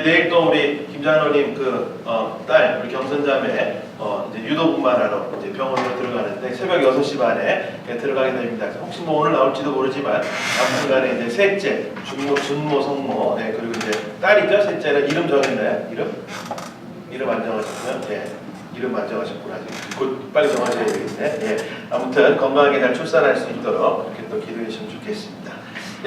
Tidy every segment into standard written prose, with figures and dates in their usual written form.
이제 내일 또 우리 김 장로님 딸 우리 경선자매 이제 유도 분만하러 이제 병원으로 들어가는데 새벽 6시 반에 들어가게 됩니다. 혹시 뭐 오늘 나올지도 모르지만 아무튼간에 이제 셋째 준모 성모 그리고 이제 딸이죠. 셋째는 이름 정했나요? 이름 안 정하셨고요. 이름 안 정하셨구나. 곧 빨리 정하셔야 되겠네. 아무튼 건강하게 잘 출산할 수 있도록 이렇게 또 기도해 주시면 좋겠습니다.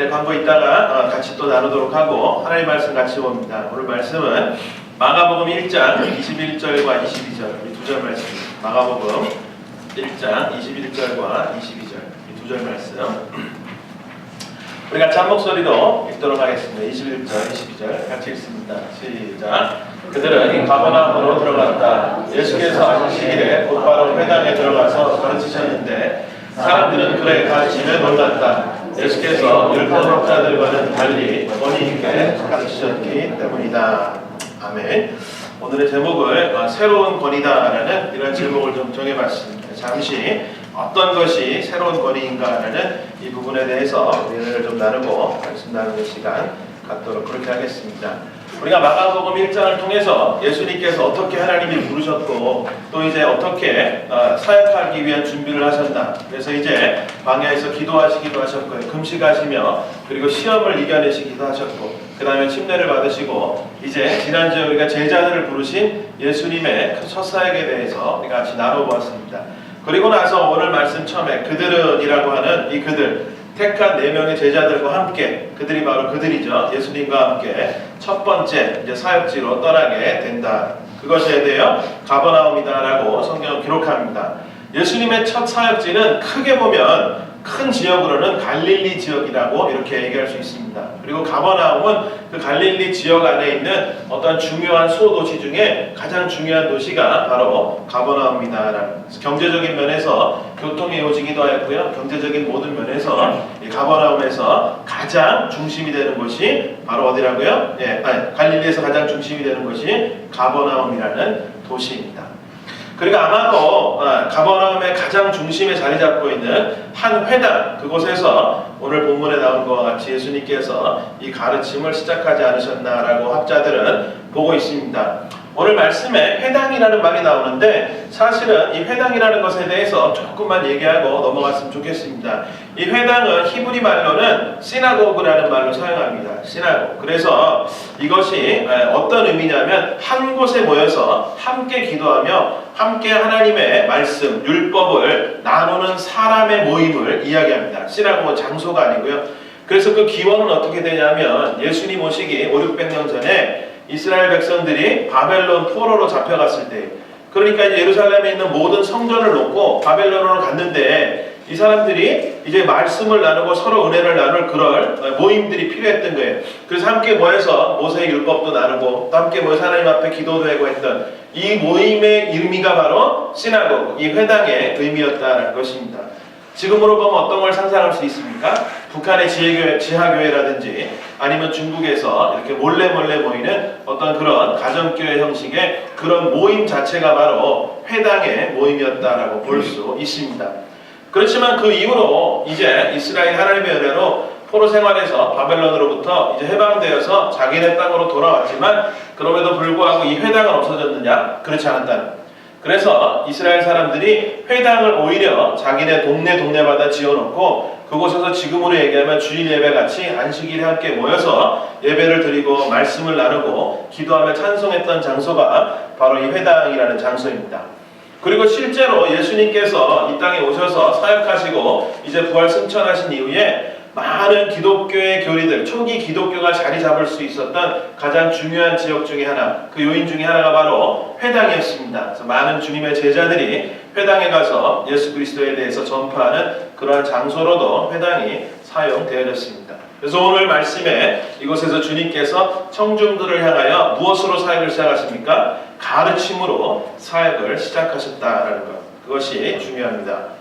광고 있다가 같이 또 나누도록 하고 하나님 말씀 같이 봅니다. 오늘 말씀은 마가복음 1장 21절과 22절 이 두 절 말씀입니다. 마가복음 1장 21절과 22절 이 두 절 말씀 우리 같이 한 목소리로 읽도록 하겠습니다. 21절, 22절 같이 읽습니다. 시작. 그들은 가버나움으로 들어갔다. 예수께서 하시기를 곧바로 회당에 들어가서 가르치셨는데 사람들은 그의 가르침에 놀랐다. 예수께서 율법학자들과는 달리 권위 있게 가르치셨기 때문이다. 아멘. 오늘의 제목을 새로운 권위다라는 이런 제목을 좀 정해봤습니다. 잠시 어떤 것이 새로운 권위인가라는 이 부분에 대해서 우리를 좀 나누고 말씀 나누는 시간 갖도록 그렇게 하겠습니다. 우리가 마가복음 1장을 통해서 예수님께서 어떻게 하나님이 부르셨고 또 이제 어떻게 사역하기 위한 준비를 하셨나. 그래서 이제 광야에서 기도하시기도 하셨고요. 금식하시며 그리고 시험을 이겨내시기도 하셨고 그 다음에 침례를 받으시고 이제 지난주에 우리가 제자들을 부르신 예수님의 첫 사역에 대해서 우리가 같이 나눠보았습니다. 그리고 나서 오늘 말씀 처음에 그들은이라고 하는 이 그들 택한 4명의 제자들과 함께 그들이 바로 그들이죠. 예수님과 함께 첫 번째 이제 사역지로 떠나게 된다. 그것에 대하여 가버나움이다라고 성경은 기록합니다. 예수님의 첫 사역지는 크게 보면 큰 지역으로는 갈릴리 지역이라고 이렇게 얘기할 수 있습니다. 그리고 가버나움은 그 갈릴리 지역 안에 있는 어떤 중요한 소도시 중에 가장 중요한 도시가 바로 가버나움이다. 경제적인 면에서 교통의 요지기도 하였고요. 경제적인 모든 면에서 이 가버나움에서 가장 중심이 되는 곳이 바로 어디라고요? 갈릴리에서 가장 중심이 되는 곳이 가버나움이라는 도시입니다. 그리고 아마도 가버나움의 가장 중심에 자리 잡고 있는 한 회당 그곳에서 오늘 본문에 나온 것과 같이 예수님께서 이 가르침을 시작하지 않으셨나라고 학자들은 보고 있습니다. 오늘 말씀에 회당이라는 말이 나오는데 사실은 이 회당이라는 것에 대해서 조금만 얘기하고 넘어갔으면 좋겠습니다. 이 회당은 히브리 말로는 시나고그라는 말로 사용합니다. 시나고그. 그래서 이것이 어떤 의미냐면 한 곳에 모여서 함께 기도하며 함께 하나님의 말씀, 율법을 나누는 사람의 모임을 이야기합니다. 시나고그 장소가 아니고요. 그래서 그 기원은 어떻게 되냐면 예수님 오시기 500~600년 전에 이스라엘 백성들이 바벨론 포로로 잡혀갔을 때 그러니까 예루살렘에 있는 모든 성전을 놓고 바벨론으로 갔는데 이 사람들이 이제 말씀을 나누고 서로 은혜를 나눌 그럴 모임들이 필요했던 거예요. 그래서 함께 모여서 모세의 율법도 나누고 또 함께 모여서 하나님 앞에 기도도 하고 했던 이 모임의 의미가 바로 시나고그, 이 회당의 의미였다는 것입니다. 지금으로 보면 어떤 걸 상상할 수 있습니까? 북한의 지하교회라든지 아니면 중국에서 이렇게 몰래 모이는 어떤 그런 가정교회 형식의 그런 모임 자체가 바로 회당의 모임이었다라고 볼 수 있습니다. 그렇지만 그 이후로 이제 이스라엘 하나님의 은혜로 포로 생활에서 바벨론으로부터 이제 해방되어서 자기네 땅으로 돌아왔지만 그럼에도 불구하고 이 회당은 없어졌느냐? 그렇지 않았다는. 그래서 이스라엘 사람들이 회당을 오히려 자기네 동네마다 지어놓고 그곳에서 지금으로 얘기하면 주일 예배 같이 안식일에 함께 모여서 예배를 드리고 말씀을 나누고 기도하며 찬송했던 장소가 바로 이 회당이라는 장소입니다. 그리고 실제로 예수님께서 이 땅에 오셔서 사역하시고 이제 부활 승천하신 이후에 많은 기독교의 교리들, 초기 기독교가 자리 잡을 수 있었던 가장 중요한 지역 중에 하나, 그 요인 중에 하나가 바로 회당이었습니다. 그래서 많은 주님의 제자들이 회당에 가서 예수 그리스도에 대해서 전파하는 그러한 장소로도 회당이 사용되어졌습니다. 그래서 오늘 말씀에 이곳에서 주님께서 청중들을 향하여 무엇으로 사역을 시작하십니까? 가르침으로 사역을 시작하셨다라는 것. 그것이 중요합니다.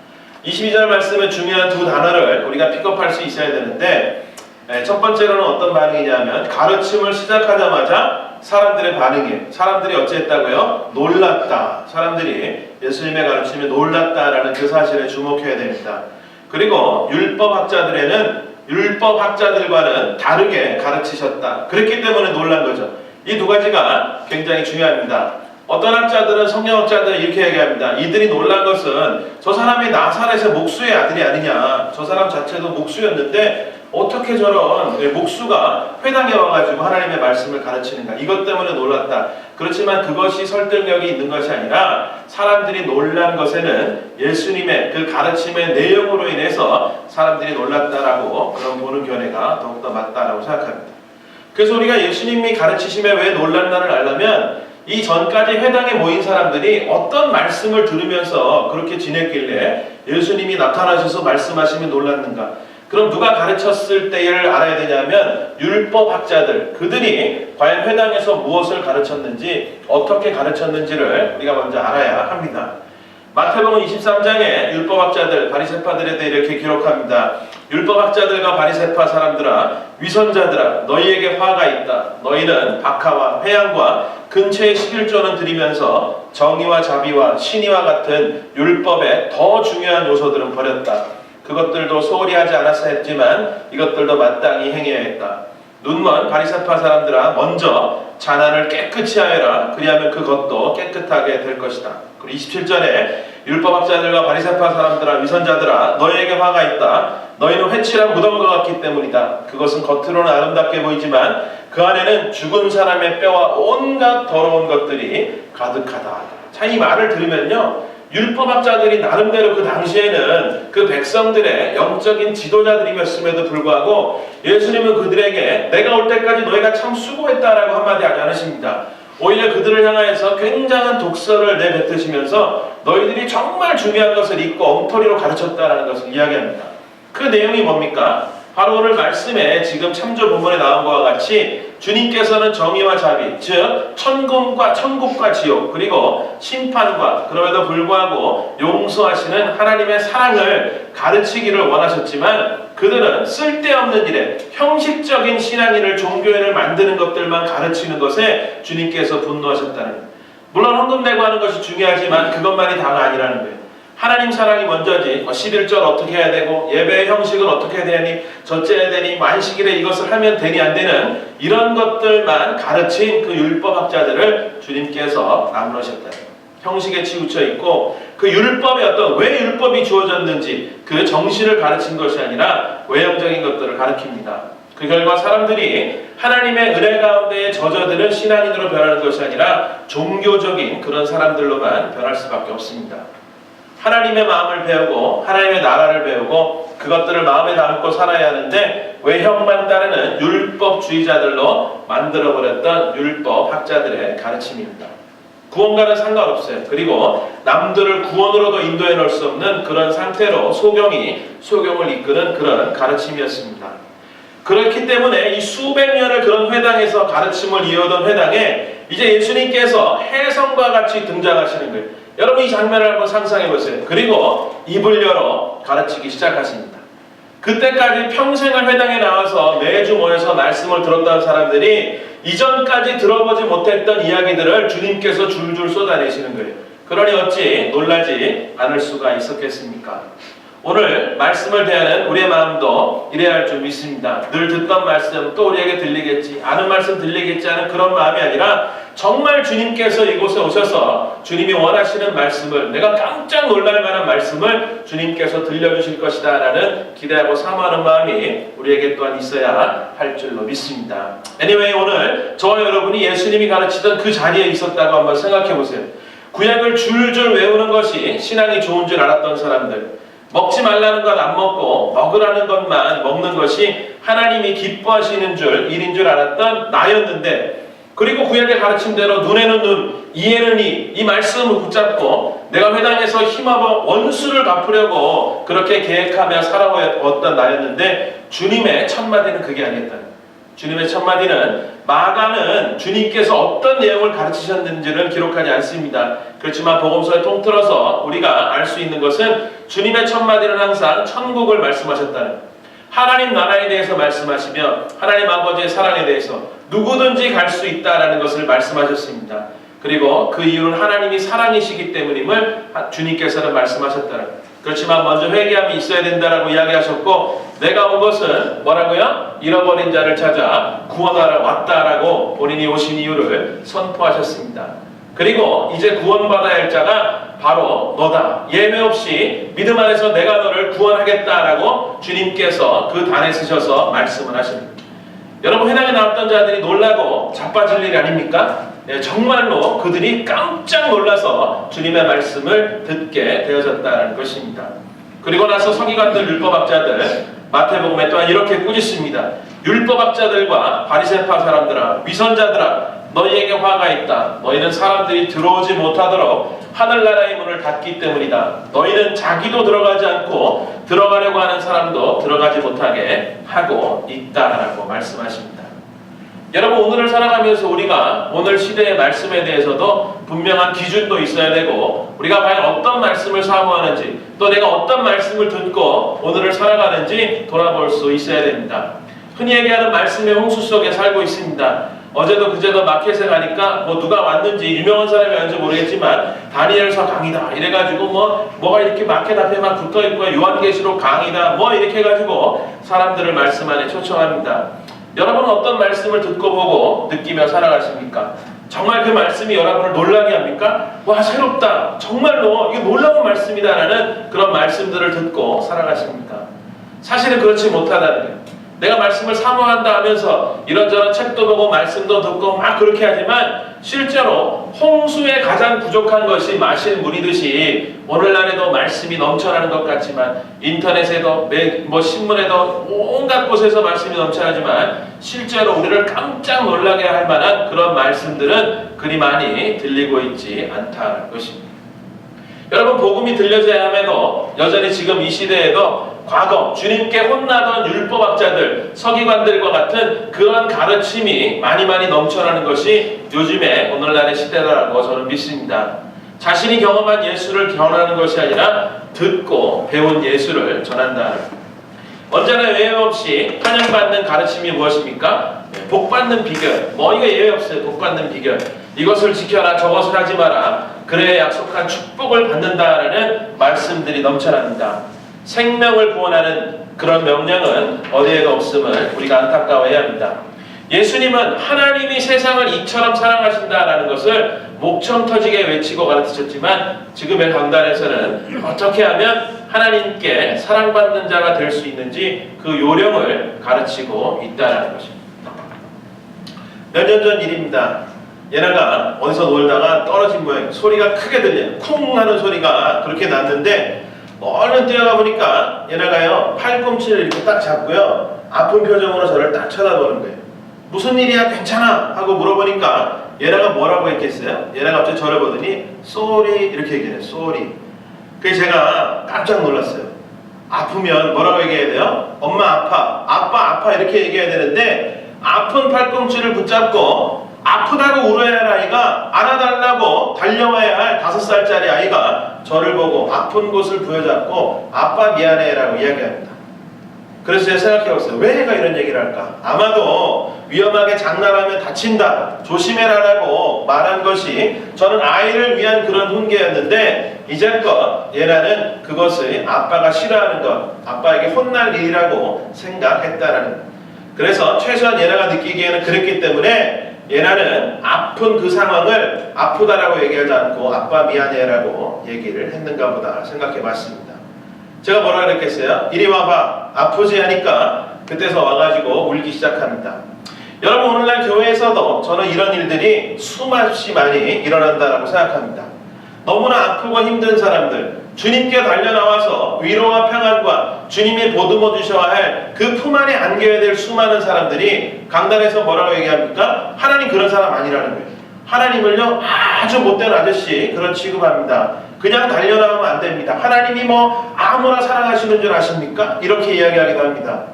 22절 말씀에 중요한 두 단어를 우리가 픽업할 수 있어야 되는데 첫 번째로는 어떤 반응이냐면 가르침을 시작하자마자 사람들의 반응이에요. 사람들이 어찌했다고요? 놀랐다. 사람들이 예수님의 가르침에 놀랐다라는 그 사실에 주목해야 됩니다. 그리고 율법학자들과는 다르게 가르치셨다. 그랬기 때문에 놀란 거죠. 이 두 가지가 굉장히 중요합니다. 어떤 학자들은 성경학자들은 이렇게 얘기합니다. 이들이 놀란 것은 저 사람이 나사렛의 목수의 아들이 아니냐. 저 사람 자체도 목수였는데 어떻게 저런 목수가 회당에 와가지고 하나님의 말씀을 가르치는가. 이것 때문에 놀랐다. 그렇지만 그것이 설득력이 있는 것이 아니라 사람들이 놀란 것에는 예수님의 그 가르침의 내용으로 인해서 사람들이 놀랐다라고 그런 보는 견해가 더욱더 맞다라고 생각합니다. 그래서 우리가 예수님이 가르치심에 왜 놀랐나를 알려면 이 전까지 회당에 모인 사람들이 어떤 말씀을 들으면서 그렇게 지냈길래 예수님이 나타나셔서 말씀하시면 놀랐는가. 그럼 누가 가르쳤을 때를 알아야 되냐면 율법학자들, 그들이 과연 회당에서 무엇을 가르쳤는지 어떻게 가르쳤는지를 우리가 먼저 알아야 합니다. 마태복음 23장에 율법학자들, 바리새파들에 대해 이렇게 기록합니다. 율법학자들과 바리새파 사람들아, 위선자들아, 너희에게 화가 있다. 너희는 박하와 회양과 근처의 11조는 드리면서 정의와 자비와 신의와 같은 율법의 더 중요한 요소들은 버렸다. 그것들도 소홀히 하지 않았어 했지만 이것들도 마땅히 행해야 했다. 눈먼 바리새파 사람들아, 먼저 잔안을 깨끗이 하여라. 그리하면 그것도 깨끗하게 될 것이다. 그리고 27절에 율법학자들과 바리새파 사람들아, 위선자들아, 너희에게 화가 있다. 너희는 회칠한 무덤과 같기 때문이다. 그것은 겉으로는 아름답게 보이지만 그 안에는 죽은 사람의 뼈와 온갖 더러운 것들이 가득하다. 자, 이 말을 들으면요, 율법학자들이 나름대로 그 당시에는 그 백성들의 영적인 지도자들이었음에도 불구하고 예수님은 그들에게 내가 올 때까지 너희가 참 수고했다라고 한마디 하지 않으십니다. 오히려 그들을 향하여서 굉장한 독서를 내뱉으시면서 너희들이 정말 중요한 것을 잊고 엉터리로 가르쳤다라는 것을 이야기합니다. 그 내용이 뭡니까? 바로 오늘 말씀에 지금 참조 본문에 나온 것과 같이 주님께서는 정의와 자비, 즉 천국과 지옥, 그리고 심판과 그럼에도 불구하고 용서하시는 하나님의 사랑을 가르치기를 원하셨지만 그들은 쓸데없는 일에 형식적인 신앙인을, 종교인을 만드는 것들만 가르치는 것에 주님께서 분노하셨다는 거예요. 물론 헌금 내고 하는 것이 중요하지만 그것만이 다가 아니라는 거예요. 하나님 사랑이 먼저지 11절 어떻게 해야 되고 예배의 형식은 어떻게 해야 되니 저째 해야 되니 만식일에 이것을 하면 되니 안 되는 이런 것들만 가르친 그 율법학자들을 주님께서 나무라셨다. 형식에 치우쳐 있고 그 율법의 왜 율법이 주어졌는지 그 정신을 가르친 것이 아니라 외형적인 것들을 가르칩니다. 그 결과 사람들이 하나님의 은혜 가운데 젖어드는 신앙인으로 변하는 것이 아니라 종교적인 그런 사람들로만 변할 수밖에 없습니다. 하나님의 마음을 배우고 하나님의 나라를 배우고 그것들을 마음에 담고 살아야 하는데 외형만 따르는 율법주의자들로 만들어버렸던 율법학자들의 가르침입니다. 구원과는 상관없어요. 그리고 남들을 구원으로도 인도해 놓을 수 없는 그런 상태로 소경을 이끄는 그런 가르침이었습니다. 그렇기 때문에 이 수백 년을 그런 회당에서 가르침을 이어오던 회당에 이제 예수님께서 혜성과 같이 등장하시는 거예요. 여러분 이 장면을 한번 상상해 보세요. 그리고 입을 열어 가르치기 시작하십니다. 그때까지 평생을 회당에 나와서 매주 모여서 말씀을 들었던 사람들이 이전까지 들어보지 못했던 이야기들을 주님께서 줄줄 쏟아내시는 거예요. 그러니 어찌 놀라지 않을 수가 있었겠습니까? 오늘 말씀을 대하는 우리의 마음도 이래야 할 줄 믿습니다. 늘 듣던 말씀 또 우리에게 들리겠지, 아는 말씀 들리겠지 하는 그런 마음이 아니라 정말 주님께서 이곳에 오셔서 주님이 원하시는 말씀을, 내가 깜짝 놀랄 만한 말씀을 주님께서 들려주실 것이다 라는 기대하고 사모하는 마음이 우리에게 또한 있어야 할 줄로 믿습니다. Anyway, 오늘 저와 여러분이 예수님이 가르치던 그 자리에 있었다고 한번 생각해 보세요. 구약을 줄줄 외우는 것이 신앙이 좋은 줄 알았던 사람들, 먹지 말라는 것 안 먹고 먹으라는 것만 먹는 것이 하나님이 기뻐하시는 일인 줄 알았던 나였는데, 그리고 구약의 가르침대로 눈에는 눈, 이에는 이 말씀을 붙잡고 내가 회당에서 힘입어 원수를 갚으려고 그렇게 계획하며 살아왔던 나였는데 주님의 첫마디는 그게 아니었다는 거예요. 주님의 첫마디는 마가는 주님께서 어떤 내용을 가르치셨는지는 기록하지 않습니다. 그렇지만 복음서에 통틀어서 우리가 알 수 있는 것은 주님의 첫마디는 항상 천국을 말씀하셨다는 거예요. 하나님 나라에 대해서 말씀하시며 하나님 아버지의 사랑에 대해서 누구든지 갈 수 있다라는 것을 말씀하셨습니다. 그리고 그 이유는 하나님이 사랑이시기 때문임을 주님께서는 말씀하셨다는 거예요. 그렇지만 먼저 회개함이 있어야 된다라고 이야기하셨고 내가 온 것은 뭐라고요? 잃어버린 자를 찾아 구원하러 왔다라고 본인이 오신 이유를 선포하셨습니다. 그리고 이제 구원받아야 할 자가 바로 너다. 예외 없이 믿음 안에서 내가 너를 구원하겠다라고 주님께서 그 단에 쓰셔서 말씀을 하십니다. 여러분, 회당에 나왔던 자들이 놀라고 자빠질 일이 아닙니까? 정말로 그들이 깜짝 놀라서 주님의 말씀을 듣게 되어졌다는 것입니다. 그리고 나서 서기관들, 율법학자들, 마태복음에 또한 이렇게 꾸짖습니다. 율법학자들과 바리새파 사람들아, 위선자들아, 너희에게 화가 있다. 너희는 사람들이 들어오지 못하도록 하늘나라의 문을 닫기 때문이다. 너희는 자기도 들어가지 않고 들어가려고 하는 사람도 들어가지 못하게 하고 있다라고 말씀하십니다. 여러분, 오늘을 살아가면서 우리가 오늘 시대의 말씀에 대해서도 분명한 기준도 있어야 되고, 우리가 과연 어떤 말씀을 사모하는지, 또 내가 어떤 말씀을 듣고 오늘을 살아가는지 돌아볼 수 있어야 됩니다. 흔히 얘기하는 말씀의 홍수 속에 살고 있습니다. 어제도 그제도 마켓에 가니까 뭐 누가 왔는지, 유명한 사람이 왔는지 모르겠지만 다니엘서 강의다 이래가지고 뭐가 이렇게 마켓 앞에 막 붙어있고, 요한계시록 강의다 뭐 이렇게 해가지고 사람들을 말씀 안에 초청합니다. 여러분은 어떤 말씀을 듣고 보고 느끼며 살아가십니까? 정말 그 말씀이 여러분을 놀라게 합니까? 와, 새롭다, 정말로 이게 놀라운 말씀이다 라는 그런 말씀들을 듣고 살아가십니까? 사실은 그렇지 못하다는 거예요. 내가 말씀을 사모한다 하면서 이런저런 책도 보고 말씀도 듣고 막 그렇게 하지만, 실제로 홍수에 가장 부족한 것이 마실 물이듯이 오늘날에도 말씀이 넘쳐나는 것 같지만, 인터넷에도 신문에도 온갖 곳에서 말씀이 넘쳐나지만 실제로 우리를 깜짝 놀라게 할 만한 그런 말씀들은 그리 많이 들리고 있지 않다는 것입니다. 여러분, 복음이 들려져야 함에도 여전히 지금 이 시대에도 과거 주님께 혼나던 율법학자들, 서기관들과 같은 그런 가르침이 많이 넘쳐나는 것이 요즘의 오늘날의 시대라고 저는 믿습니다. 자신이 경험한 예수를 전하는 것이 아니라 듣고 배운 예수를 전한다. 언제나 예외 없이 환영받는 가르침이 무엇입니까? 복받는 비결. 이거 예외 없어요. 복받는 비결. 이것을 지켜라, 저것을 하지 마라. 그래야 약속한 축복을 받는다라는 말씀들이 넘쳐납니다. 생명을 구원하는 그런 명령은 어디에도 없음을 우리가 안타까워해야 합니다. 예수님은 하나님이 세상을 이처럼 사랑하신다라는 것을 목청 터지게 외치고 가르치셨지만, 지금의 강단에서는 어떻게 하면 하나님께 사랑받는 자가 될 수 있는지 그 요령을 가르치고 있다는 것입니다. 몇 년 전 일입니다. 얘네가 어디서 놀다가 떨어진 모양, 소리가 크게 들려요. 쿵 하는 소리가 그렇게 났는데, 얼른 뛰어가 보니까 얘네가요, 팔꿈치를 이렇게 딱 잡고요, 아픈 표정으로 저를 딱 쳐다보는 거예요. 무슨 일이야, 괜찮아? 하고 물어보니까 얘네가 뭐라고 했겠어요? 얘네가 갑자기 저를 보더니 쏘리 이렇게 얘기해요. 쏘리. 그래서 제가 깜짝 놀랐어요. 아프면 뭐라고 얘기해야 돼요? 엄마 아파, 아빠 아파 이렇게 얘기해야 되는데, 아픈 팔꿈치를 붙잡고 아프다고 울어야 할 아이가 안아달라고 달려와야 할 5살짜리 아이가 저를 보고 아픈 곳을 부여잡고 아빠 미안해 라고 이야기합니다. 그래서 제가 생각해봤어요. 왜 얘가 이런 얘기를 할까? 아마도 위험하게 장난하면 다친다, 조심해라 라고 말한 것이 저는 아이를 위한 그런 훈계였는데, 이제껏 얘라는 그것을 아빠가 싫어하는 것, 아빠에게 혼날 일이라고 생각했다라는 것. 그래서 최소한 얘네가 느끼기에는 그랬기 때문에 얘네는 아픈 그 상황을 아프다라고 얘기하지 않고 아빠 미안해라고 얘기를 했는가 보다 생각해 봤습니다. 제가 뭐라 그랬겠어요? 이리 와봐, 아프지 하니까 그때서 와가지고 울기 시작합니다. 여러분, 오늘날 교회에서도 저는 이런 일들이 수없이 많이 일어난다라고 생각합니다. 너무나 아프고 힘든 사람들, 주님께 달려나와서 위로와 평안과 주님이 보듬어 주셔야 할 그 품 안에 안겨야 될 수많은 사람들이 강단에서 뭐라고 얘기합니까? 하나님 그런 사람 아니라는 거예요. 하나님을요, 아주 못된 아저씨 그런 취급합니다. 그냥 달려나오면 안 됩니다. 하나님이 아무나 사랑하시는 줄 아십니까? 이렇게 이야기하기도 합니다.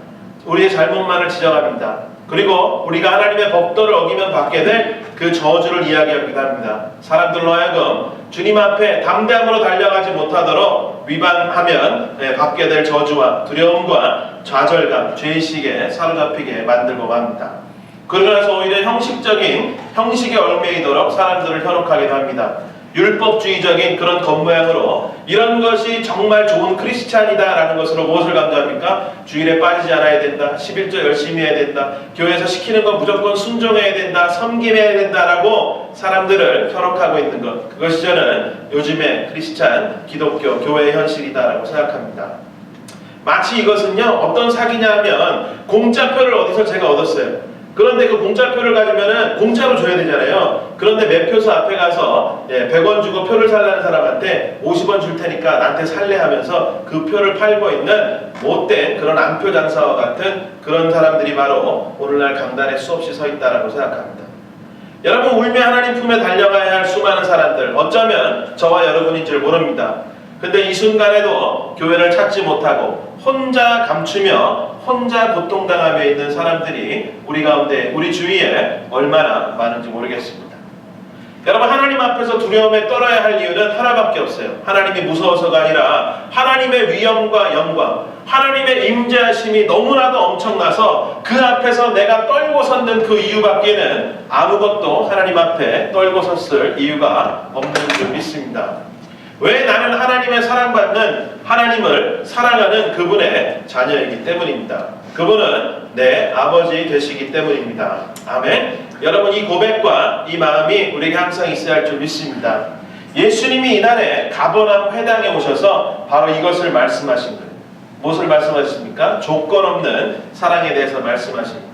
우리의 잘못만을 지적합니다. 그리고 우리가 하나님의 법도를 어기면 받게 될 그 저주를 이야기하기도 합니다. 사람들로 하여금 주님 앞에 담대함으로 달려가지 못하도록 위반하면 받게 될 저주와 두려움과 좌절감, 죄의식에 사로잡히게 만들고 맙니다. 그러고 나서 오히려 형식적인 형식에 얽매이도록 사람들을 현혹하기도 합니다. 율법주의적인 그런 겉모양으로 이런 것이 정말 좋은 크리스찬이다라는 것으로 무엇을 강조합니까? 주일에 빠지지 않아야 된다. 11조 열심히 해야 된다. 교회에서 시키는 건 무조건 순종해야 된다. 섬김해야 된다라고 사람들을 현혹하고 있는 것. 그것이 저는 요즘의 크리스찬 기독교 교회의 현실이다라고 생각합니다. 마치 이것은요 어떤 사기냐 하면 공짜표를 어디서 제가 얻었어요. 그런데 그 공짜표를 가지면은 공짜로 줘야 되잖아요. 그런데 매표소 앞에 가서 100원 주고 표를 살라는 사람한테 50원 줄 테니까 나한테 살래 하면서 그 표를 팔고 있는 못된 그런 안표 장사와 같은 그런 사람들이 바로 오늘날 강단에 수없이 서 있다라고 생각합니다. 여러분, 울며 하나님 품에 달려가야 할 수많은 사람들, 어쩌면 저와 여러분인 줄 모릅니다. 근데 이 순간에도 교회를 찾지 못하고 혼자 감추며 혼자 고통당하며 있는 사람들이 우리 가운데, 우리 주위에 얼마나 많은지 모르겠습니다. 여러분, 하나님 앞에서 두려움에 떨어야 할 이유는 하나밖에 없어요. 하나님이 무서워서가 아니라 하나님의 위엄과 영광, 하나님의 임재하심이 너무나도 엄청나서 그 앞에서 내가 떨고 섰는 그 이유밖에는 아무것도 하나님 앞에 떨고 섰을 이유가 없는 줄 믿습니다. 왜? 나는 하나님의 사랑받는, 하나님을 사랑하는 그분의 자녀이기 때문입니다. 그분은 내 아버지 되시기 때문입니다. 아멘. 여러분, 이 고백과 이 마음이 우리에게 항상 있어야 할 줄 믿습니다. 예수님이 이날에 가버나움 회당에 오셔서 바로 이것을 말씀하신 거예요. 무엇을 말씀하십니까? 조건 없는 사랑에 대해서 말씀하십니다.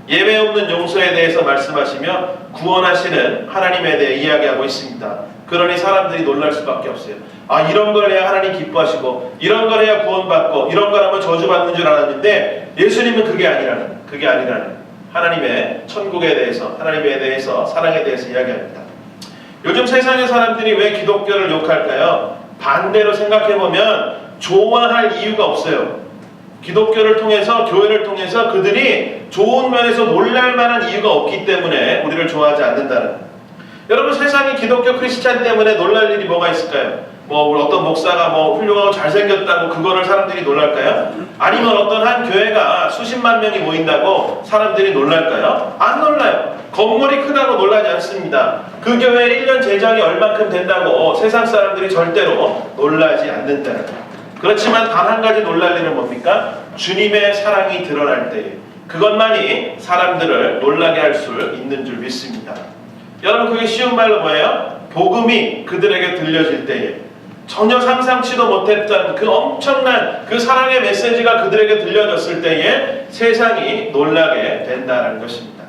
예외 없는 용서에 대해서 말씀하시며 구원하시는 하나님에 대해 이야기하고 있습니다. 그러니 사람들이 놀랄 수밖에 없어요. 아, 이런 걸 해야 하나님 기뻐하시고 이런 걸 해야 구원받고 이런 걸 하면 저주받는 줄 알았는데 예수님은 그게 아니라는 하나님의 천국에 대해서, 하나님에 대해서, 사랑에 대해서 이야기합니다. 요즘 세상의 사람들이 왜 기독교를 욕할까요? 반대로 생각해보면 좋아할 이유가 없어요. 기독교를 통해서, 교회를 통해서 그들이 좋은 면에서 놀랄 만한 이유가 없기 때문에 우리를 좋아하지 않는다는. 여러분, 세상이 기독교 크리스찬 때문에 놀랄 일이 뭐가 있을까요? 어떤 목사가 훌륭하고 잘생겼다고 그거를 사람들이 놀랄까요? 아니면 어떤 한 교회가 수십만 명이 모인다고 사람들이 놀랄까요? 안 놀라요. 건물이 크다고 놀라지 않습니다. 그 교회 1년 재정이 얼만큼 된다고 세상 사람들이 절대로 놀라지 않는다는 거예요. 그렇지만 단 한 가지 놀랄 일은 뭡니까? 주님의 사랑이 드러날 때에 그것만이 사람들을 놀라게 할 수 있는 줄 믿습니다. 여러분, 그게 쉬운 말로 뭐예요? 복음이 그들에게 들려질 때에, 전혀 상상치도 못했던 그 엄청난 그 사랑의 메시지가 그들에게 들려졌을 때에 세상이 놀라게 된다는 것입니다.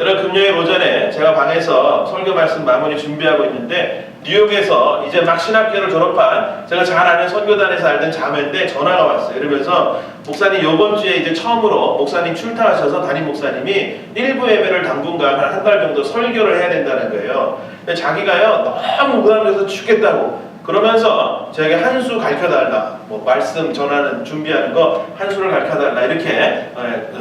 여러분, 금요일 오전에 제가 방에서 설교 말씀 마무리 준비하고 있는데 뉴욕에서 이제 막 신학교를 졸업한 제가 잘 아는 선교단에서 알던 자매인데 전화가 왔어요. 이러면서 목사님, 요번 주에 이제 처음으로 목사님 출타하셔서 담임 목사님이 일부 예배를 당분간 한 달 정도 설교를 해야 된다는 거예요. 근데 자기가요 너무 무감해서 죽겠다고 그러면서 저에게 한 수 가르쳐달라, 말씀 전하는 준비하는 거 한 수를 가르쳐달라, 이렇게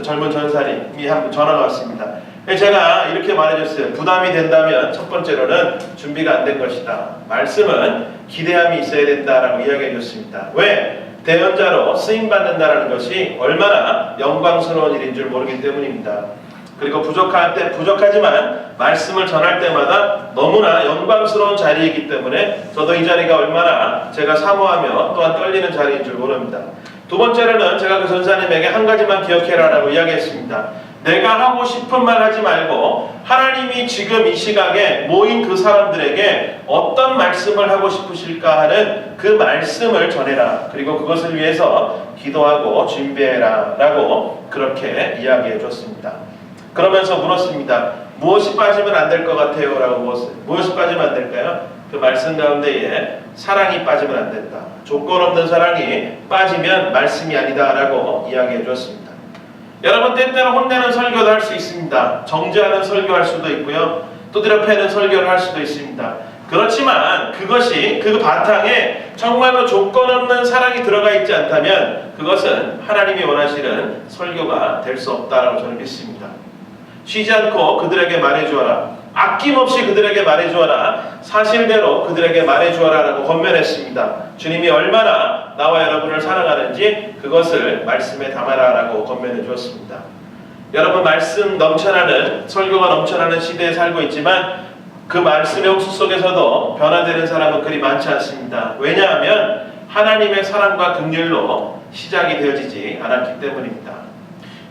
젊은 전사님이 한 분 전화가 왔습니다. 제가 이렇게 말해줬어요. 부담이 된다면 첫 번째로는 준비가 안 된 것이다. 말씀은 기대함이 있어야 된다라고 이야기해줬습니다. 왜? 대언자로 쓰임받는다는 것이 얼마나 영광스러운 일인 줄 모르기 때문입니다. 그리고 부족하지만 말씀을 전할 때마다 너무나 영광스러운 자리이기 때문에 저도 이 자리가 얼마나 제가 사모하며 또한 떨리는 자리인 줄 모릅니다. 두 번째로는 제가 그 전사님에게 한 가지만 기억해라라고 이야기했습니다. 내가 하고 싶은 말 하지 말고 하나님이 지금 이 시각에 모인 그 사람들에게 어떤 말씀을 하고 싶으실까 하는 그 말씀을 전해라. 그리고 그것을 위해서 기도하고 준비해라 라고 그렇게 이야기해 줬습니다. 그러면서 물었습니다. 무엇이 빠지면 안 될 것 같아요? 라고 물었어요. 무엇이 빠지면 안 될까요? 그 말씀 가운데에 사랑이 빠지면 안 된다. 조건 없는 사랑이 빠지면 말씀이 아니다 라고 이야기해 줬습니다. 여러분, 때때로 혼내는 설교도 할 수 있습니다. 정죄하는 설교할 수도 있고요. 두드려 패는 설교를 할 수도 있습니다. 그렇지만 그것이 그 바탕에 정말로 조건 없는 사랑이 들어가 있지 않다면 그것은 하나님이 원하시는 설교가 될 수 없다라고 저는 믿습니다. 쉬지 않고 그들에게 말해주어라. 아낌없이 그들에게 말해주어라. 사실대로 그들에게 말해주어라 라고 권면했습니다. 주님이 얼마나 나와 여러분을 사랑하는지 그것을 말씀에 담아라 라고 권면해 주었습니다. 여러분, 말씀 넘쳐나는, 설교가 넘쳐나는 시대에 살고 있지만 그 말씀의 옥수 속에서도 변화되는 사람은 그리 많지 않습니다. 왜냐하면 하나님의 사랑과 긍휼로 시작이 되어지지 않았기 때문입니다.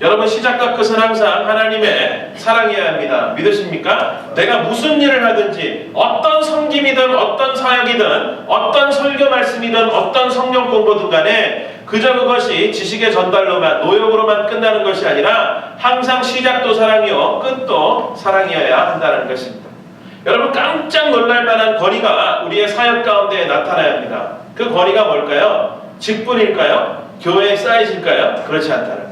여러분, 시작과 끝은 항상 하나님의 사랑이어야 합니다. 믿으십니까? 내가 무슨 일을 하든지, 어떤 섬김이든 어떤 사역이든 어떤 설교 말씀이든 어떤 성경 공부든 간에 그저 그것이 지식의 전달로만, 노역으로만 끝나는 것이 아니라 항상 시작도 사랑이요 끝도 사랑이어야 한다는 것입니다. 여러분, 깜짝 놀랄 만한 권위가 우리의 사역 가운데 나타나야 합니다. 그 권위가 뭘까요? 직분일까요? 교회의 사이즈일까요? 그렇지 않다는.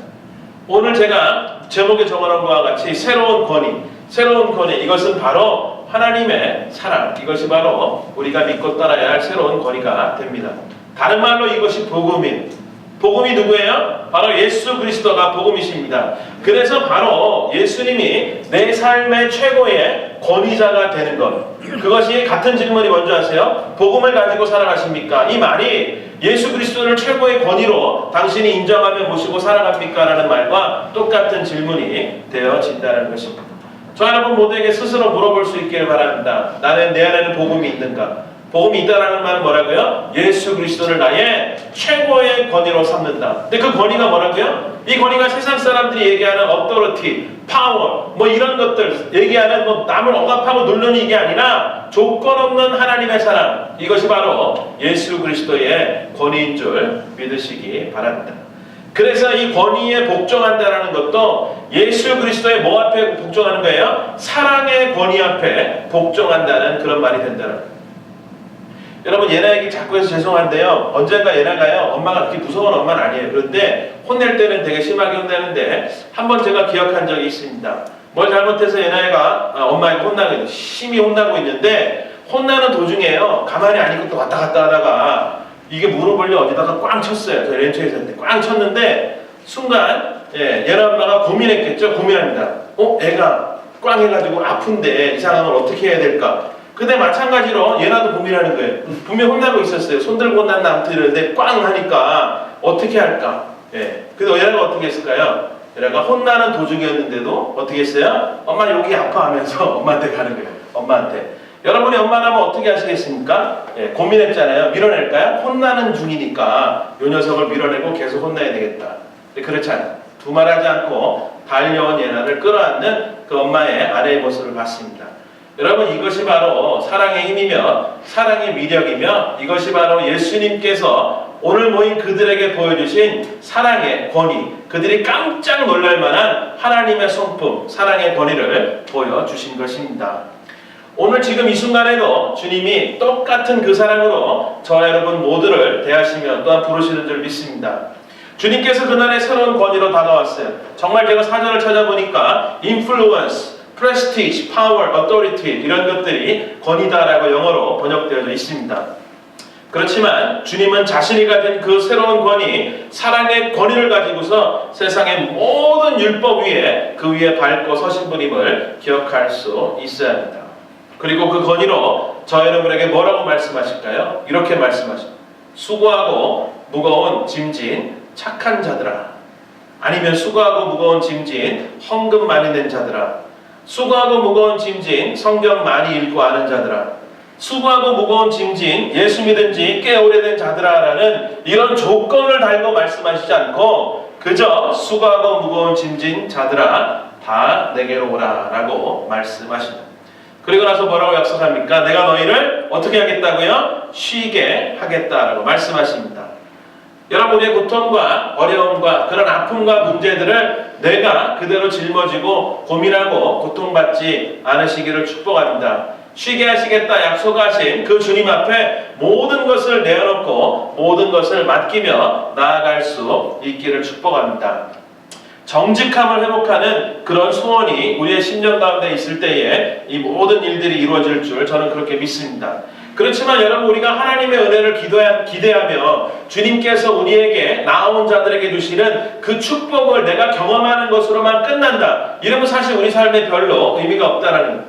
오늘 제가 제목에 적어놓은 것과 같이 새로운 권위, 이것은 바로 하나님의 사랑, 이것이 바로 우리가 믿고 따라야 할 새로운 권위가 됩니다. 다른 말로 이것이 복음이 누구예요? 바로 예수 그리스도가 복음이십니다. 그래서 바로 예수님이 내 삶의 최고의 권위자가 되는 것, 그것이 같은 질문이 뭔지 아세요? 복음을 가지고 살아가십니까? 이 말이 예수 그리스도를 최고의 권위로 당신이 인정하며 모시고 살아갑니까? 라는 말과 똑같은 질문이 되어진다는 것입니다. 저 여러분 모두에게 스스로 물어볼 수 있기를 바랍니다. 내 안에는 복음이 있는가? 복음이 있다라는 말은 뭐라고요? 예수 그리스도를 나의 최고의 권위로 삼는다. 근데 그 권위가 뭐라고요? 이 권위가 세상 사람들이 얘기하는 authority, power, 뭐 이런 것들 얘기하는 뭐 남을 억압하고 누르는 이게 아니라 조건 없는 하나님의 사랑, 이것이 바로 예수 그리스도의 권위인 줄 믿으시기 바랍니다. 그래서 이 권위에 복종한다라는 것도 예수 그리스도의 뭐 앞에 복종하는 거예요? 사랑의 권위 앞에 복종한다는 그런 말이 된다는 거예요. 여러분, 예나 얘기 자꾸 해서 죄송한데요, 언젠가 예나가요, 엄마가 그렇게 무서운 엄마는 아니에요. 그런데 혼낼 때는 되게 심하게 혼내는데 한 번 제가 기억한 적이 있습니다. 뭘 잘못해서 예나가 엄마에게 혼나고 심히 혼나고 있는데, 혼나는 도중에요, 가만히 안 있고 또 왔다 갔다 하다가 이게 무릎을 어디다가 꽝 쳤어요. 저 렌초에서 했는데 꽝 쳤는데 순간 예나 엄마가 고민했겠죠. 고민합니다. 애가 꽝 해가지고 아픈데 이 상황을 어떻게 해야 될까? 근데 마찬가지로 예나도 고민하는 거예요. 분명 혼나고 있었어요. 손 들고 혼났나 아무튼 이러는데 꽝 하니까 어떻게 할까? 그래서 예나가 어떻게 했을까요? 예나가 혼나는 도중이었는데도 어떻게 했어요? 엄마 여기 아파 하면서 엄마한테 가는 거예요. 엄마한테. 여러분이 엄마라면 어떻게 하시겠습니까? 고민했잖아요. 밀어낼까요? 혼나는 중이니까 이 녀석을 밀어내고 계속 혼나야 되겠다. 근데 그렇지 않아요. 두말하지 않고 달려온 예나를 끌어안는 그 엄마의 아내의 모습을 봤습니다. 여러분, 이것이 바로 사랑의 힘이며 사랑의 위력이며 이것이 바로 예수님께서 오늘 모인 그들에게 보여주신 사랑의 권위, 그들이 깜짝 놀랄 만한 하나님의 성품, 사랑의 권위를 보여주신 것입니다. 오늘 지금 이 순간에도 주님이 똑같은 그 사랑으로 저와 여러분 모두를 대하시며 또한 부르시는 줄 믿습니다. 주님께서 그날의 새로운 권위로 다가왔어요. 정말 제가 사전을 찾아보니까 influence, prestige, power, authority 이런 것들이 권위다라고 영어로 번역되어져 있습니다. 그렇지만 주님은 자신이 가진 그 새로운 권위, 사랑의 권위를 가지고서 세상의 모든 율법 위에 그 위에 밟고 서신 분임을 기억할 수 있어야 합니다. 그리고 그 권위로 저 여러분에게 뭐라고 말씀하실까요? 이렇게 말씀하십니다. 수고하고 무거운 짐진 착한 자들아. 아니면 수고하고 무거운 짐진 헌금 많이 낸 자들아. 수고하고 무거운 짐진 성경 많이 읽고 아는 자들아. 수고하고 무거운 짐진 예수 믿은 지 꽤 오래된 자들아 라는 이런 조건을 달고 말씀하시지 않고 그저 수고하고 무거운 짐진 자들아 다 내게로 오라 라고 말씀하십니다. 그리고 나서 뭐라고 약속합니까? 내가 너희를 어떻게 하겠다고요? 쉬게 하겠다라고 말씀하십니다. 여러분의 고통과 어려움과 그런 아픔과 문제들을 내가 그대로 짊어지고 고민하고 고통받지 않으시기를 축복합니다. 쉬게 하시겠다 약속하신 그 주님 앞에 모든 것을 내어놓고 모든 것을 맡기며 나아갈 수 있기를 축복합니다. 정직함을 회복하는 그런 소원이 우리의 심령 가운데 있을 때에 이 모든 일들이 이루어질 줄 저는 그렇게 믿습니다. 그렇지만 여러분, 우리가 하나님의 은혜를 기대하며 주님께서 우리에게 나온 자들에게 주시는 그 축복을 내가 경험하는 것으로만 끝난다. 이러면 사실 우리 삶에 별로 의미가 없다라는 거예요.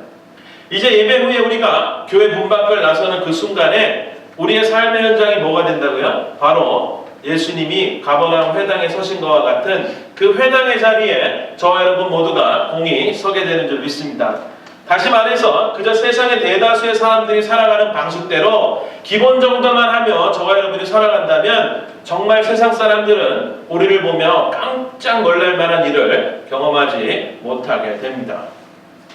이제 예배 후에 우리가 교회 문 밖을 나서는 그 순간에 우리의 삶의 현장이 뭐가 된다고요? 바로 예수님이 가버나움 회당에 서신 것과 같은 그 회당의 자리에 저와 여러분 모두가 공히 서게 되는 줄 믿습니다. 다시 말해서 그저 세상의 대다수의 사람들이 살아가는 방식대로 기본 정도만 하며 저와 여러분이 살아간다면 정말 세상 사람들은 우리를 보며 깜짝 놀랄 만한 일을 경험하지 못하게 됩니다.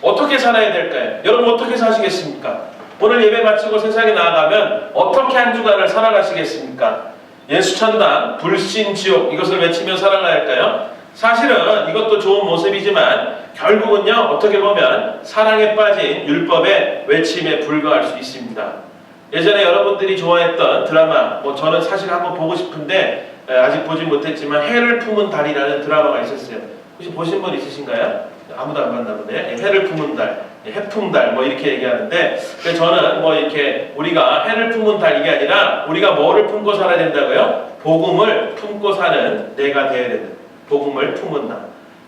어떻게 살아야 될까요? 여러분 어떻게 사시겠습니까? 오늘 예배 마치고 세상에 나아가면 어떻게 한 주간을 살아가시겠습니까? 예수천당, 불신지옥 이것을 외치며 살아가야 할까요? 사실은 이것도 좋은 모습이지만 결국은요 어떻게 보면 사랑에 빠진 율법의 외침에 불과할 수 있습니다. 예전에 여러분들이 좋아했던 드라마, 저는 사실 한번 보고 싶은데 아직 보지 못했지만 해를 품은 달이라는 드라마가 있었어요. 혹시 보신 분 있으신가요? 아무도 안 봤나 보네. 해를 품은 달, 해품달 이렇게 얘기하는데 저는 이렇게 우리가 해를 품은 달 이게 아니라 우리가 뭐를 품고 살아야 된다고요? 복음을 품고 사는 내가 되어야 된다. 복음을 품은다.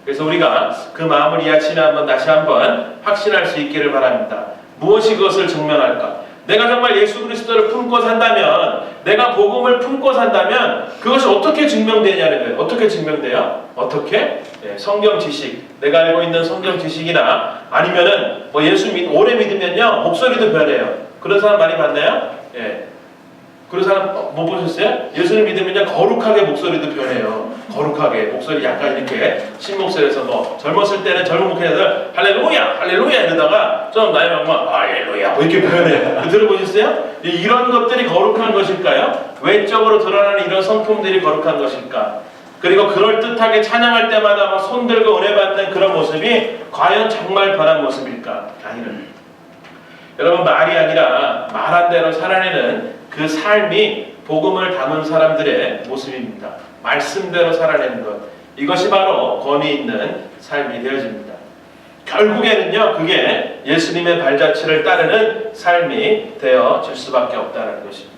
그래서 우리가 그 마음을 이 아침에 다시 한번 확신할 수 있기를 바랍니다. 무엇이 그것을 증명할까? 내가 정말 예수 그리스도를 품고 산다면, 내가 복음을 품고 산다면 그것이 어떻게 증명되냐는 거예요. 어떻게 증명돼요? 어떻게? 성경 지식, 내가 알고 있는 성경 지식이나 아니면은 예수 오래 믿으면요 목소리도 변해요. 그런 사람 많이 봤나요? 그런 사람 못 보셨어요? 예수를 믿으면요 거룩하게 목소리도 변해요. 거룩하게 목소리 약간 이렇게 신목소리에서 젊었을 때는 젊은 목회자들 할렐루야 할렐루야 이러다가 좀 나이 먹으면 할렐루야 이렇게 변해요. 들어보셨어요? 이런 것들이 거룩한 것일까요? 외적으로 드러나는 이런 성품들이 거룩한 것일까? 그리고 그럴듯하게 찬양할 때마다 막 손 들고 은혜 받는 그런 모습이 과연 정말 변한 모습일까? 아니는. 여러분 말이 아니라 말한 대로 살아내는 그 삶이 복음을 담은 사람들의 모습입니다. 말씀대로 살아내는 것, 이것이 바로 권위 있는 삶이 되어집니다. 결국에는요 그게 예수님의 발자취를 따르는 삶이 되어질 수밖에 없다는 것입니다.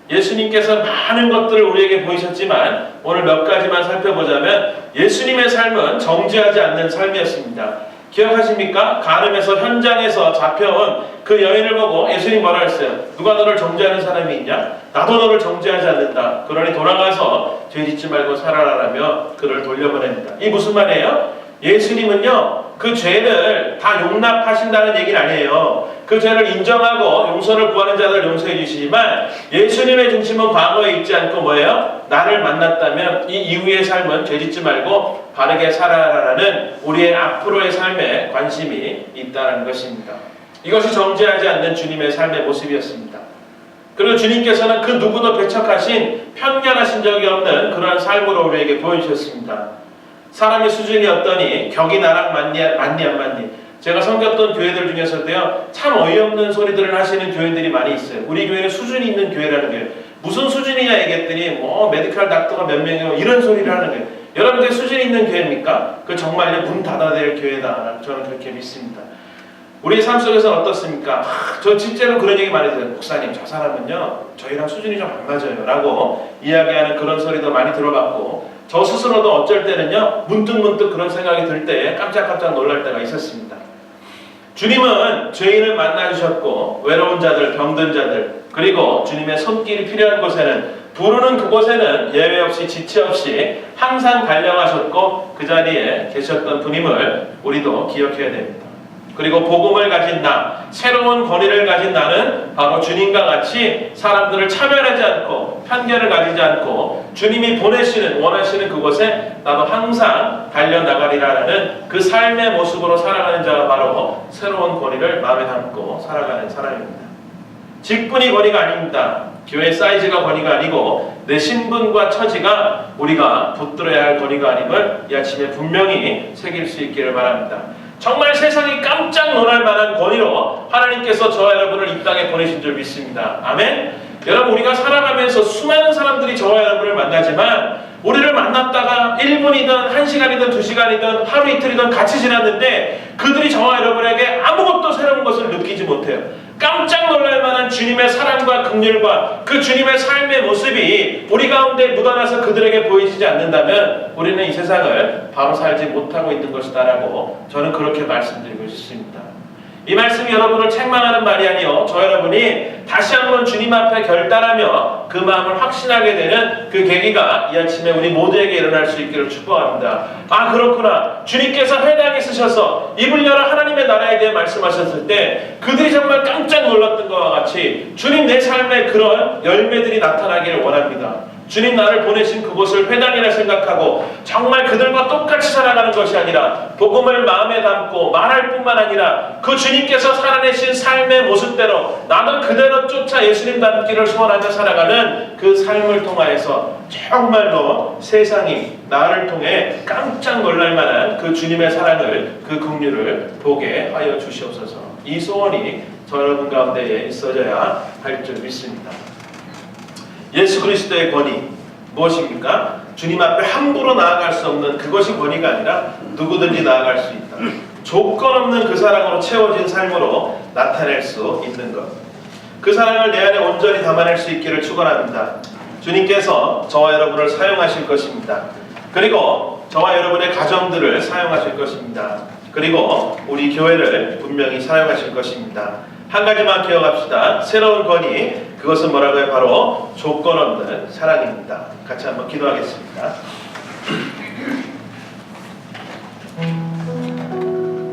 예수님께서 많은 것들을 우리에게 보이셨지만 오늘 몇 가지만 살펴보자면 예수님의 삶은 정죄하지 않는 삶이었습니다. 기억하십니까? 간음에서 현장에서 잡혀온 그 여인을 보고 예수님 뭐라 했어요? 누가 너를 정죄하는 사람이 있냐? 나도 너를 정죄하지 않는다. 그러니 돌아가서 죄짓지 말고 살아라라며 그를 돌려보냅니다. 이 무슨 말이에요? 예수님은요 그 죄를 다 용납하신다는 얘기는 아니에요. 그 죄를 인정하고 용서를 구하는 자들을 용서해 주시지만 예수님의 중심은 과거에 있지 않고 뭐예요? 나를 만났다면 이 이후의 삶은 죄짓지 말고 바르게 살아라라는 우리의 앞으로의 삶에 관심이 있다는 것입니다. 이것이 정죄하지 않는 주님의 삶의 모습이었습니다. 그리고 주님께서는 그 누구도 배척하신 편견하신 적이 없는 그러한 삶으로 우리에게 보여주셨습니다. 사람의 수준이 어떠니 격이 나랑 맞니 안 맞니. 제가 섬겼던 교회들 중에서도요 참 어이없는 소리들을 하시는 교회들이 많이 있어요. 우리 교회는 수준이 있는 교회라는 거예요. 무슨 수준이냐 얘기했더니 메디컬 닥터가 몇 명이고 이런 소리를 하는 거예요. 여러분들 수준이 있는 교회입니까? 그 정말 문 닫아야 될 교회다. 저는 그렇게 믿습니다. 우리의 삶 속에서는 어떻습니까? 저 실제로 그런 얘기 많이 들어요. 목사님 저 사람은요 저희랑 수준이 좀 안 맞아요 라고 이야기하는 그런 소리도 많이 들어봤고 저 스스로도 어쩔 때는요 문득문득 그런 생각이 들 때 깜짝깜짝 놀랄 때가 있었습니다. 주님은 죄인을 만나주셨고 외로운 자들, 병든 자들 그리고 주님의 손길이 필요한 곳에는 부르는 그곳에는 예외 없이 지체 없이 항상 달려가셨고 그 자리에 계셨던 분임을 우리도 기억해야 됩니다. 그리고 복음을 가진 나, 새로운 권위를 가진 나는 바로 주님과 같이 사람들을 차별하지 않고 편견을 가지지 않고 주님이 보내시는 원하시는 그곳에 나도 항상 달려나가리라는 그 삶의 모습으로 살아가는 자가 바로 새로운 권위를 마음에 담고 살아가는 사람입니다. 직분이 권위가 아닙니다. 교회 사이즈가 권위가 아니고 내 신분과 처지가 우리가 붙들어야 할 권위가 아님을 이 아침에 분명히 새길 수 있기를 바랍니다. 정말 세상이 깜짝 놀랄 만한 권위로 하나님께서 저와 여러분을 이 땅에 보내신 줄 믿습니다. 아멘? 여러분 우리가 살아가면서 수많은 사람들이 저와 여러분을 만나지만 우리를 만났다가 1분이든 1시간이든 2시간이든 하루 이틀이든 같이 지났는데 그들이 저와 여러분에게 아무것도 새로운 것을 느끼지 못해요. 깜짝 놀랄 만한 주님의 사랑과 긍휼과 그 주님의 삶의 모습이 우리 가운데 묻어나서 그들에게 보이지 않는다면 우리는 이 세상을 바로 살지 못하고 있는 것이다라고 저는 그렇게 말씀드리고 싶습니다. 이 말씀이 여러분을 책망하는 말이 아니요 저 여러분이 다시 한번 주님 앞에 결단하며 그 마음을 확신하게 되는 그 계기가 이 아침에 우리 모두에게 일어날 수 있기를 축복합니다. 아 그렇구나. 주님께서 회당에 쓰셔서 입을 열어 하나님의 나라에 대해 말씀하셨을 때 그들이 정말 깜짝 놀랐던 것과 같이 주님 내 삶에 그런 열매들이 나타나기를 원합니다. 주님 나를 보내신 그곳을 회당이라 생각하고 정말 그들과 똑같이 살아가는 것이 아니라 복음을 마음에 담고 말할 뿐만 아니라 그 주님께서 살아내신 삶의 모습대로 나도 그대로 쫓아 예수님 닮기를 소원하며 살아가는 그 삶을 통하여서 정말로 세상이 나를 통해 깜짝 놀랄 만한 그 주님의 사랑을 그 긍휼을 보게 하여 주시옵소서. 이 소원이 저 여러분 가운데에 있어져야 할 줄 믿습니다. 예수 그리스도의 권위 무엇입니까? 주님 앞에 함부로 나아갈 수 없는 그것이 권위가 아니라 누구든지 나아갈 수 있다. 조건 없는 그 사랑으로 채워진 삶으로 나타낼 수 있는 것. 그 사랑을 내 안에 온전히 담아낼 수 있기를 축원합니다. 주님께서 저와 여러분을 사용하실 것입니다. 그리고 저와 여러분의 가정들을 사용하실 것입니다. 그리고 우리 교회를 분명히 사용하실 것입니다. 한 가지만 기억합시다. 새로운 권위, 그것은 뭐라고요? 바로 조건 없는 사랑입니다. 같이 한번 기도하겠습니다.